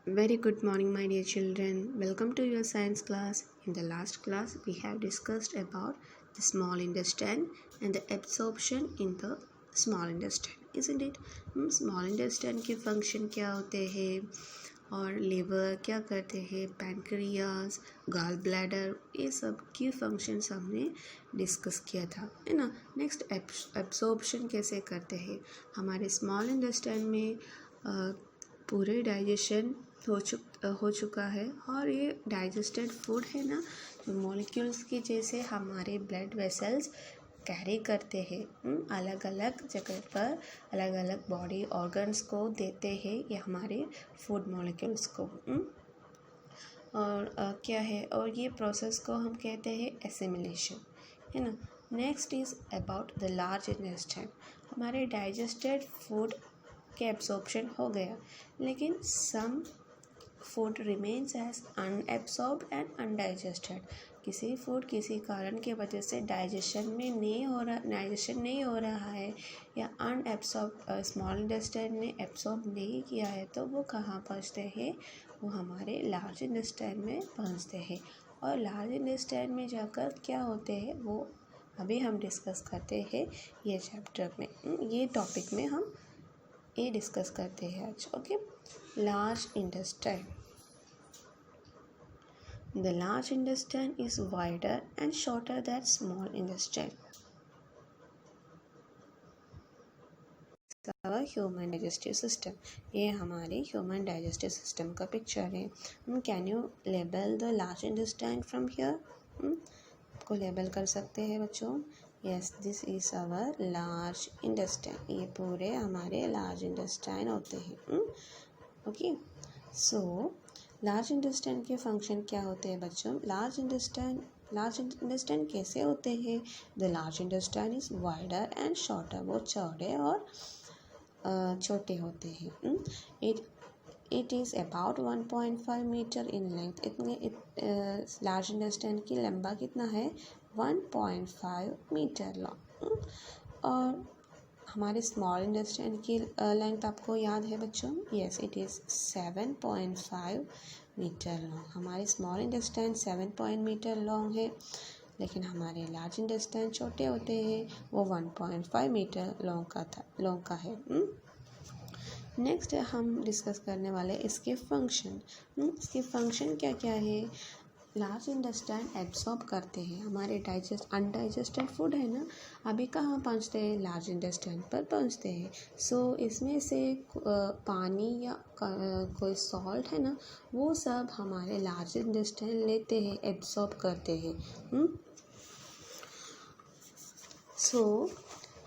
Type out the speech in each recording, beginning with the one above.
Very good morning, my dear children. Welcome to your science class. In the last class, we have discussed about the small intestine and the absorption in the small intestine, isn't it? Small intestine के function क्या होते हैं और liver क्या करते हैं, pancreas, gall bladder, ये सब की functions हमने डिस्कस किया था, है ना. नेक्स्ट एब्जॉर्प्शन कैसे करते हैं. हमारे स्मॉल इंटेस्टाइन में पूरे डाइजेशन हो चुका है और ये डाइजेस्टेड फूड है ना, जो मॉलिक्यूल्स की जैसे हमारे ब्लड वेसल्स कैरी करते हैं अलग अलग जगह पर, अलग अलग बॉडी ऑर्गन्स को देते हैं ये हमारे फूड मॉलिक्यूल्स को. और क्या है, और ये प्रोसेस को हम कहते हैं एसिमिलेशन, है ना. Next is about the large intestine. हमारे डाइजेस्टेड फूड के एब्जॉर्प्शन हो गया, लेकिन some food remains as unabsorbed and undigested. किसी फूड किसी कारण की वजह से डाइजेशन नहीं हो रहा है या अनएब्सॉर्ब स्मॉल इंटेस्टाइन ने एब्सॉर्ब नहीं किया है, तो वो कहाँ पहुँचते हैं, वो हमारे लार्ज इंटेस्टाइन में पहुँचते हैं. और लार्ज इंटेस्टाइन में जाकर क्या होते हैं वो अभी हम डिस्कस करते हैं ये चैप्टर में, ये टॉपिक में हम ये डिस्कस करते हैं आज. Okay, large intestine. The large intestine is wider and shorter than small intestine. Our human digestive system. ये हमारे human digestive system का पिक्चर है. Can you label the large intestine from here? आपको लेबल कर सकते हैं बच्चों. Yes, this is our large intestine. ये पूरे हमारे large intestine होते हैं. Okay, so लार्ज इंटेस्टाइन के फंक्शन क्या होते हैं बच्चों. लार्ज इंटेस्टाइन कैसे होते हैं. The large intestine is wider and shorter. वो चौड़े और छोटे होते हैं. It is about 1.5 metre in length. Large intestine की लंबा कितना है, 1.5 मीटर लॉन्ग. और हमारे स्मॉल इंटेस्टाइन की लेंथ आपको याद है बच्चों. Yes, it is 7.5 metre long. हमारे स्मॉल इंटेस्टाइन 7 मीटर लॉन्ग है, लेकिन हमारे लार्ज इंटेस्टाइन छोटे होते हैं, वो 1.5 मीटर लॉन्ग का है. नेक्स्ट हम डिस्कस करने वाले इसके फंक्शन. इसके फंक्शन क्या क्या है. लार्ज इंटेस्टाइन एब्सॉर्ब करते हैं हमारे अनडाइजेस्टेड फूड है ना, अभी कहाँ पहुँचते हैं, लार्ज इंटेस्टाइन पर पहुँचते हैं. सो इसमें से पानी या कोई सॉल्ट है ना, वो सब हमारे लार्ज इंटेस्टाइन लेते हैं, एब्सॉर्ब करते हैं. सो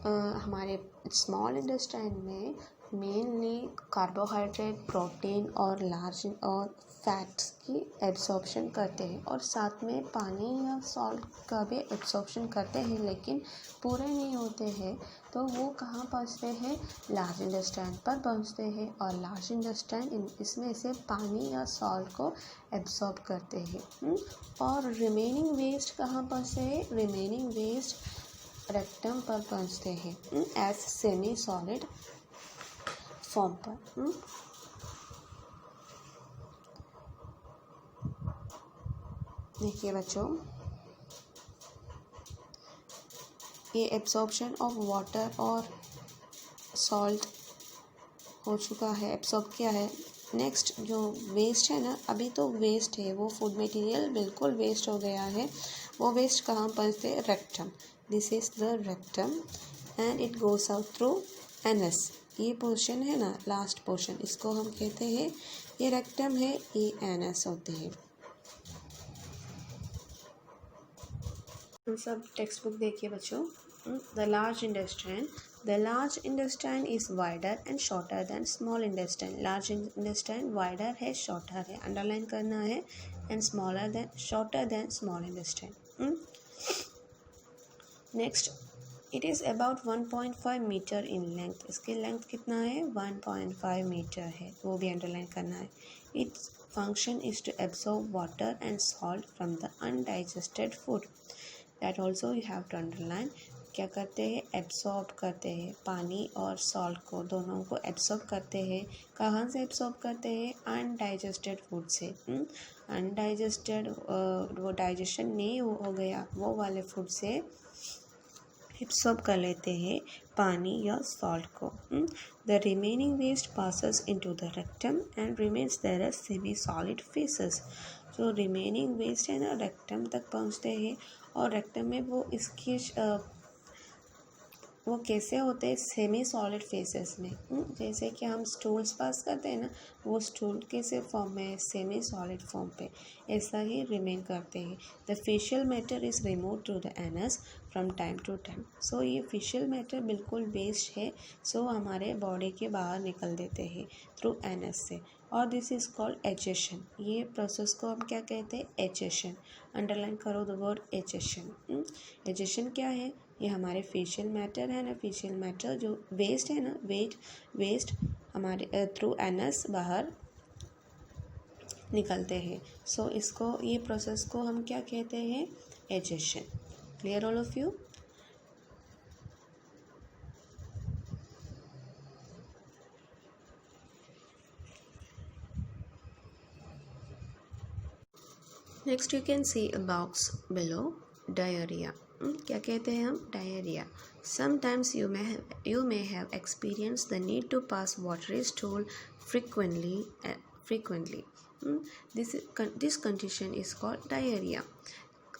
हमारे स्मॉल इंटेस्टाइन में मेनली कार्बोहाइड्रेट, प्रोटीन और फैट्स की एब्सॉर्प्शन करते हैं, और साथ में पानी या सॉल्ट का भी एब्सॉर्प्शन करते हैं, लेकिन पूरे नहीं होते हैं. तो वो कहाँ पहुँचते हैं, लार्ज इंटेस्टाइन पर पहुँचते हैं. और लार्ज इंटेस्टाइन इसमें से पानी या सॉल्ट को एब्सॉर्ब करते हैं. और रिमेनिंग वेस्ट कहाँ पहुँचते हैं, रिमेनिंग वेस्ट रेक्टम पर पहुँचते हैं एज सेमी सॉलिड फॉर्म पर. देखिए बच्चों, ये एब्सॉर्प्शन ऑफ वाटर और सॉल्ट हो चुका है, एब्सॉर्ब किया है. नेक्स्ट जो वेस्ट है ना, अभी तो वेस्ट है, वो फूड मटेरियल बिल्कुल वेस्ट हो गया है. वो वेस्ट कहाँ पहुँचते हैं, rectum. This is the rectum and it goes out through anus. ये पोर्शन है ना, लास्ट पोर्शन, इसको हम कहते हैं, ये रेक्टम है, ये एनस होते हैं. हम सब टेक्स्ट बुक देखिए बच्चों. The large intestine is wider and shorter than small intestine. Large intestine wider है, शॉर्टर है, अंडरलाइन करना है, and shorter than small intestine. Next, it is about 1.5 metre in length. इसकी लेंथ कितना है, 1.5 मीटर है, वो भी अंडरलाइन करना है. Its function is to absorb water and salt from the undigested food. That also you have to underline. क्या करते हैं, एब्सॉर्ब करते हैं, पानी और सॉल्ट को दोनों को एब्सॉर्ब करते हैं। कहाँ से एब्सॉर्ब करते हैं, अनडाइजेस्टेड फूड से। अनडाइजेस्टेड वो डाइजेशन नहीं हो गया वो वाले फूड से एब्सॉर्ब कर लेते हैं पानी या सॉल्ट को। The remaining waste passes into the rectum and remains there as semi solid faeces. जो रिमेनिंग वेस्ट है ना रेक्टम तक पहुंचते हैं और रेक्टम में वो इसकी वो कैसे होते हैं, सेमी सॉलिड फेसेस में। जैसे कि हम स्टूल्स पास करते हैं ना, वो स्टूल कैसे फॉर्म में है, सेमी सॉलिड फॉर्म पे ऐसा ही रिमेन करते हैं। The faecal matter is remove through the anus from time to time. So ये फेशियल मैटर बिल्कुल वेस्ट है, सो हमारे बॉडी के बाहर निकल देते हैं थ्रू एनस से। और दिस इज़ कॉल्ड एजेशन। ये प्रोसेस को हम क्या कहते हैं, एजेशन। अंडरलाइन करो द वर्ड एजेशन। एजेशन क्या है, ये हमारे फेशियल मैटर है ना, फेशियल मैटर जो वेस्ट है ना, वेस्ट हमारे थ्रू एनस बाहर निकलते हैं। सो इसको, ये प्रोसेस को हम क्या कहते हैं, egestion. Clear all of you? Next you can see a box below, diarrhoea. क्या कहते हैं हम, diarrhoea. Sometimes you may have experienced the need to pass watery stool frequently. This condition is called diarrhea.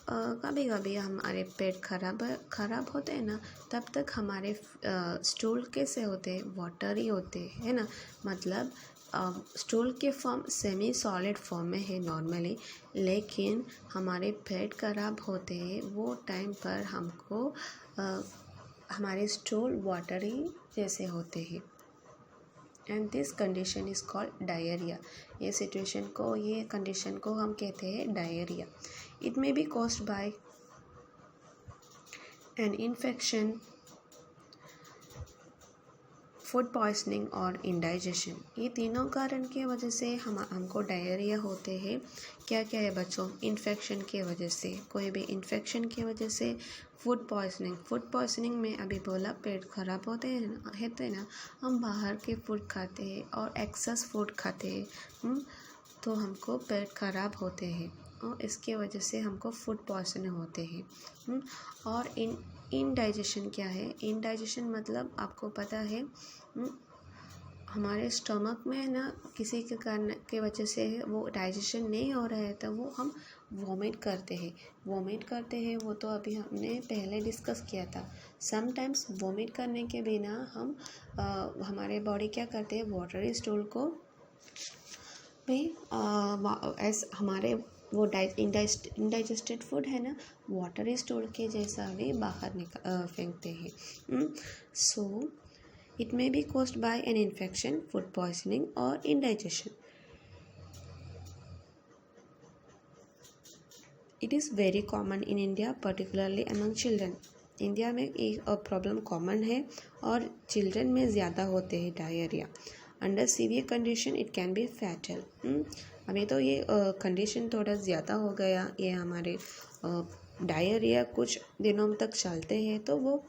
कभी कभी हमारे पेट खराब होते हैं ना, तब तक हमारे स्टूल कैसे होते हैं, वाटरी होते हैं ना। मतलब स्टूल के फॉर्म सेमी सॉलिड फॉर्म में है नॉर्मली, लेकिन हमारे पेट खराब होते हैं वो टाइम पर हमको हमारे स्टूल वाटरी जैसे होते हैं। And this condition is called diarrhoea. ये कंडीशन को हम कहते हैं diarrhoea. It may be caused by an infection, food poisoning or indigestion. ये तीनों कारण की वजह से हमको डायरिया होते हैं। क्या क्या है बच्चों, इन्फेक्शन की वजह से, कोई भी इन्फेक्शन की वजह से, फूड पॉइजनिंग में अभी बोला पेट खराब होते हैं ना, हम बाहर के फूड खाते हैं और एक्सेस फूड खाते हैं तो हमको पेट खराब होते हैं और इसके वजह से हमको फूड पॉइजनिंग होते हैं। और इनडाइजेशन क्या है, इनडाइजेशन मतलब आपको पता है हमारे स्टमक में ना किसी के कारण के वजह से वो डाइजेशन नहीं हो रहा है तो वो हम वॉमिट करते हैं। वो तो अभी हमने पहले डिस्कस किया था। समटाइम्स वॉमिट करने के बिना हम हमारे बॉडी क्या करते हैं, वाटरी स्टूल को भी हमारे वो इंडाइजेस्टेड फूड है ना, वाटरी स्टूल के जैसा भी बाहर फेंकते हैं। So it may be caused by an infection, food poisoning or indigestion. It is very common in India, particularly among children. India में एक प्रॉब्लम कॉमन है और चिल्ड्रन में ज़्यादा होते हैं diarrhoea. Under severe condition it can be fatal. अभी तो ये कंडीशन थोड़ा ज़्यादा हो गया, ये हमारे डायरिया कुछ दिनों तक चलते हैं तो वो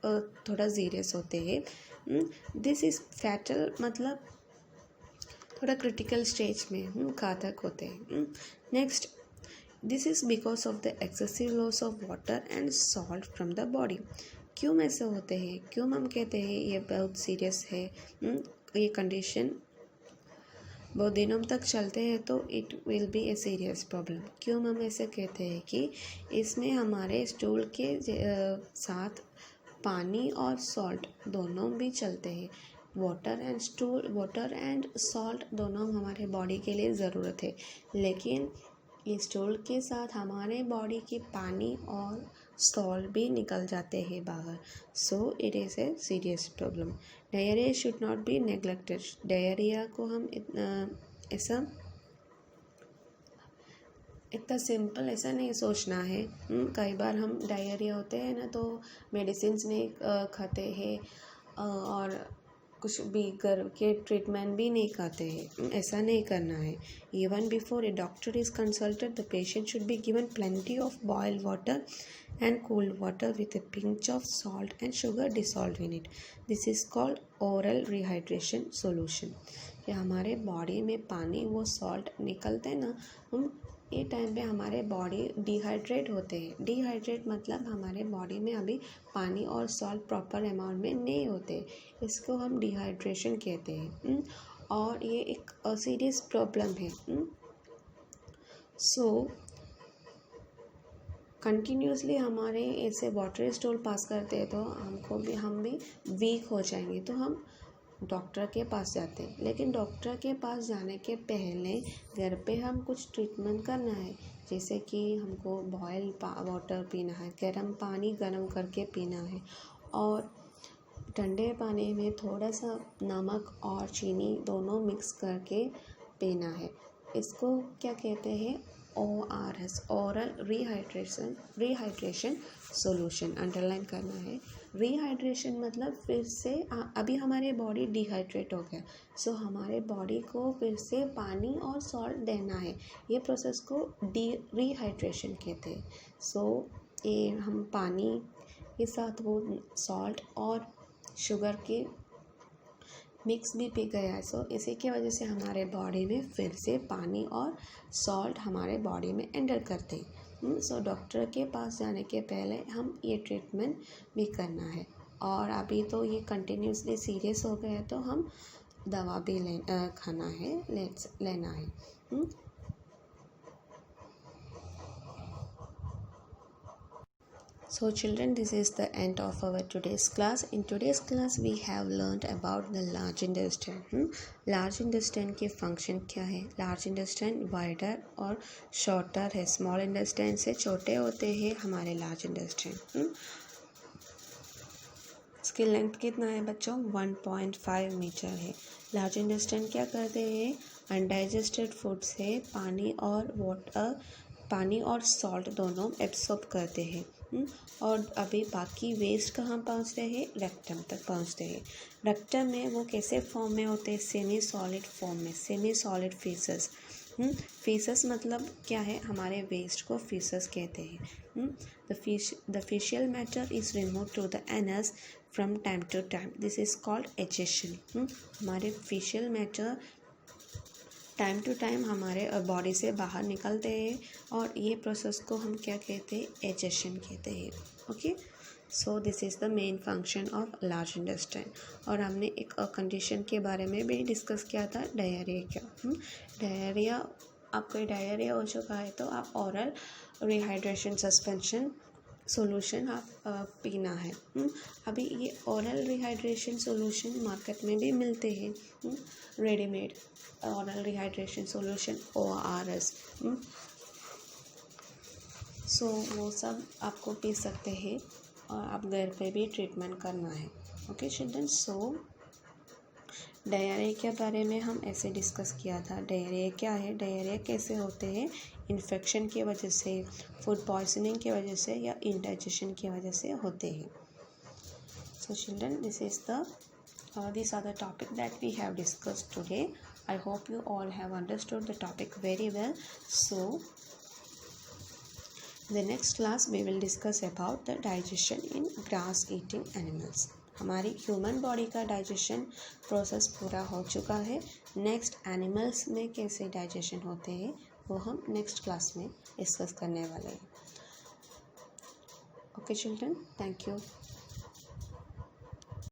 थोड़ा सीरियस होते हैं। दिस इज़ फैटल मतलब थोड़ा क्रिटिकल स्टेज में घातक होते हैं। Next, this is because of the excessive loss of water and salt from the body. क्यों ऐसे होते हैं, क्यों हम कहते हैं ये बहुत सीरियस है, ये कंडीशन बहुत दिनों तक चलते हैं तो it will be a serious problem. क्यों हम ऐसे कहते हैं कि इसमें हमारे स्टूल के साथ पानी और सॉल्ट दोनों भी चलते हैं। वाटर एंड सॉल्ट दोनों हमारे बॉडी के लिए ज़रूरत है, लेकिन इस स्टूल के साथ हमारे बॉडी की पानी और सॉल्ट भी निकल जाते हैं बाहर। So it is a serious problem. Diarrhoea should not be neglected. Diarrhoea को हम इतना सिंपल ऐसा नहीं सोचना है। कई बार हम डायरिया होते हैं ना तो मेडिसिन नहीं खाते हैं और कुछ भी करके ट्रीटमेंट भी नहीं करते हैं, ऐसा नहीं करना है। Even before A doctor is consulted the patient should be given plenty of boiled water and cold water with a pinch of salt and sugar dissolved in it. This is called oral rehydration solution. कि हमारे body में पानी वो salt निकलते हैं ना, हम ये टाइम पे हमारे बॉडी डिहाइड्रेट होते हैं। डिहाइड्रेट मतलब हमारे बॉडी में अभी पानी और सॉल्ट प्रॉपर अमाउंट में नहीं होते, इसको हम डिहाइड्रेशन कहते हैं। और ये एक सीरियस प्रॉब्लम है। सो कंटिन्यूसली हमारे ऐसे वाटर स्टोल पास करते हैं तो हम भी वीक हो जाएंगे, तो हम डॉक्टर के पास जाते हैं। लेकिन डॉक्टर के पास जाने के पहले घर पे हम कुछ ट्रीटमेंट करना है, जैसे कि हमको बॉयल वाटर पीना है, गर्म पानी गर्म करके पीना है, और ठंडे पानी में थोड़ा सा नमक और चीनी दोनों मिक्स करके पीना है। इसको क्या कहते हैं? ORS, oral rehydration solution. Underline करना है। रिहाइड्रेशन मतलब फिर से अभी हमारे बॉडी डिहाइड्रेट हो गया, सो हमारे बॉडी को फिर से पानी और सॉल्ट देना है। ये प्रोसेस को रिहाइड्रेशन कहते हैं। सो ये हम पानी के साथ वो सॉल्ट और शुगर के मिक्स भी पी गया है, सो इसी की वजह से हमारे बॉडी में फिर से पानी और सॉल्ट हमारे बॉडी में एंटर करते हैं। सो डॉक्टर के पास जाने के पहले हम ये ट्रीटमेंट भी करना है। और अभी तो ये कंटिन्यूसली सीरियस हो गया है तो हम दवा भी खाना है, लेना है। So children, this is the end of our today's class. In today's class we have learned about the large intestine. Large intestine के function क्या है? Large intestine wider और shorter है, small intestine से छोटे होते हैं हमारे large intestine। इसकी लेंथ कितना है बच्चों? 1.5 मीटर है। लार्ज इंटेस्टाइन क्या करते हैं? अनडाइजेस्टेड फूड से पानी और सॉल्ट दोनों एब्सॉर्ब करते हैं। और अभी बाकी वेस्ट कहाँ पहुँचते हैं? रेक्टम तक पहुँचते हैं। रेक्टम में वो कैसे फॉर्म में होते हैं? सेमी सॉलिड फॉर्म में, सेमी सॉलिड फीसस। फीसस मतलब क्या है? हमारे वेस्ट को फीसस कहते हैं। The faecal matter is remove to the anus from time to time, this is called egestion. हमारे faecal matter time to time हमारे बॉडी से बाहर निकलते हैं, और ये प्रोसेस को हम क्या कहते हैं? एजेशन कहते हैं। Okay, so this is the main function of large intestine. और हमने एक कंडीशन के बारे में भी डिस्कस किया था, डायरिया का। डायरिया, आपको डायरिया हो चुका है तो आप ओरल रिहाइड्रेशन सस्पेंशन सॉल्यूशन आप पीना है। अभी ये ओरल रिहाइड्रेशन सॉल्यूशन मार्केट में भी मिलते हैं, readymade oral rehydration solution ORS। सो वो सब आपको पी सकते हैं, और आप घर पे भी ट्रीटमेंट करना है। ओके चिल्ड्रन, सो डायरिया के बारे में हम ऐसे डिस्कस किया था। डायरिया क्या है? डायरिया कैसे होते हैं? इन्फेक्शन की वजह से, फूड पॉइजनिंग की वजह से, या इंडाइजेशन की वजह से होते हैं। So children, these are the topic that we have discussed today. I hope you all have understood the topic very well. So in the next class we will discuss about the digestion in grass eating animals. हमारी human body का digestion process पूरा हो चुका है। Next animals में कैसे digestion होते हैं वो हम नेक्स्ट क्लास में डिस्कस करने वाले हैं। Okay children, thank you.